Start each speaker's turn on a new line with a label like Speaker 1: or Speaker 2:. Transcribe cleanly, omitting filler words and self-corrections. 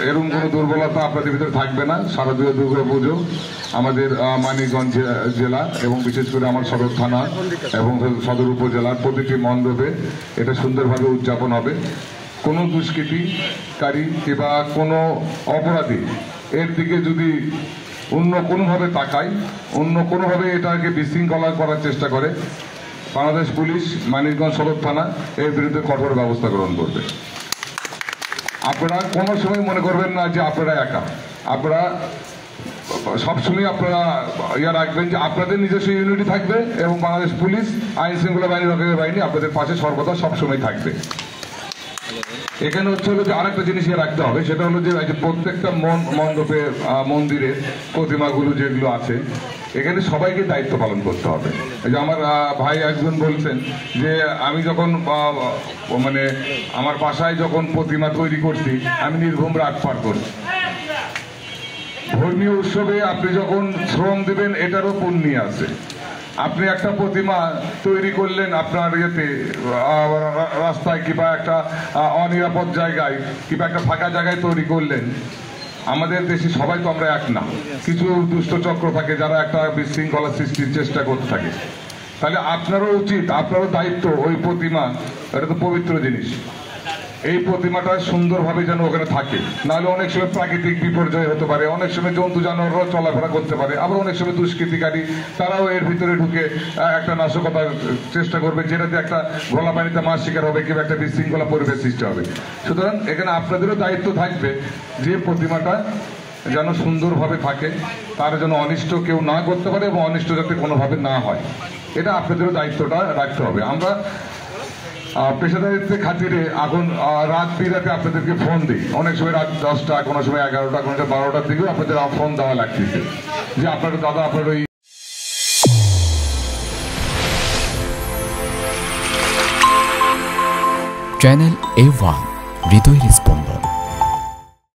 Speaker 1: এরকম কোনো দুর্বলতা আপনাদের ভিতরে থাকবে না। শারদীয় দুর্গা পুজো আমাদের মানিকগঞ্জ জেলা এবং বিশেষ করে আমার সদর থানা এবং সদর উপজেলার প্রতিটি মণ্ডপে এটা সুন্দরভাবে উদযাপন হবে। কোনো দুষ্কৃতিকারী কিংবা কোনো অপরাধী এর দিকে যদি অন্য কোনোভাবে তাকায়, অন্য কোনোভাবে এটাকে বিশৃঙ্খলা করার চেষ্টা করে, বাংলাদেশ পুলিশ মানিকগঞ্জ সদর থানা এর বিরুদ্ধে কঠোর ব্যবস্থা গ্রহণ করবে। আপনারা কোনো সময় মনে করবেন না যে আপনারা একা। আপনারা সবসময় আপনারা রাখবেন যে আপনাদের নিজস্ব ইউনিটি থাকবে এবং বাংলাদেশ পুলিশ আইন শৃঙ্খলা বাহিনী রক্ষাকারী বাহিনী আপনাদের পাশে সর্বদা সবসময় থাকবে। এখানে হচ্ছে হলো যে আরেকটা জিনিস রাখতে হবে, সেটা হলো যে প্রত্যেকটা মণ্ডপে মন্দিরের প্রতিমাগুলো যেগুলো আছে এখানে সবাইকে দায়িত্ব পালন করতে হবে। এই যে আমার ভাই একজন বলছেন যে আমি যখন মানে আমার বাসায় যখন প্রতিমা তৈরি করছি আমি নির্ভুম রাত পার করছি। ধর্মীয় উৎসবে আপনি যখন শ্রম দিবেন এটারও পুণ্য আছে। আপনি একটা প্রতিমা তৈরি করলেন আপনার ইয়েতে রাস্তায় কিংবা একটা অনিরাপদ জায়গায় কিংবা একটা ফাঁকা জায়গায় তৈরি করলেন। আমাদের দেশে সবাই তো আমরা এক না, কিছু দুষ্ট চক্র থাকে যারা একটা বিশৃঙ্খলা সৃষ্টির চেষ্টা করতে থাকে। তাহলে আপনারও উচিত, আপনারও দায়িত্ব ওই প্রতিমা, এটা তো পবিত্র জিনিস, এই প্রতিমাটা সুন্দরভাবে যেন ওখানে থাকে। নাহলে অনেক সময় প্রাকৃতিক বিপর্যয় হতে পারে, অনেক সময় জন্তু জানোয়াররাও চলাফেরা করতে পারে, আবার অনেক সময় দুষ্কৃতিকারী তারাও এর ভিতরে ঢুকে একটা নাশকতার চেষ্টা করবে, যেটাতে একটা গলা পানিতে মাছ শিকার হবে কিংবা একটা বিশৃঙ্খলা পরিবেশ সৃষ্টি হবে। সুতরাং এখানে আপনাদেরও দায়িত্ব থাকবে যে প্রতিমাটা যেন সুন্দরভাবে থাকে, তার যেন অনিষ্ট কেউ না করতে পারে এবং অনিষ্ট যাতে কোনোভাবে না হয়, এটা আপনাদেরও দায়িত্বটা রাখতে হবে। আমরা পেশাদারিত্বের খাতিরে এখন রাত বিরাতে আপনাদেরকে ফোন দিই, অনেক সময় রাত 10টা, কোনো সময় 11টা, কোনো সময় 12টার দিকেও আপনাদের ফোন দেওয়া লাগতেছে যে আপনার দাদা আপনার ওই
Speaker 2: চ্যানেল A1 হৃদয়ের স্পন্দন।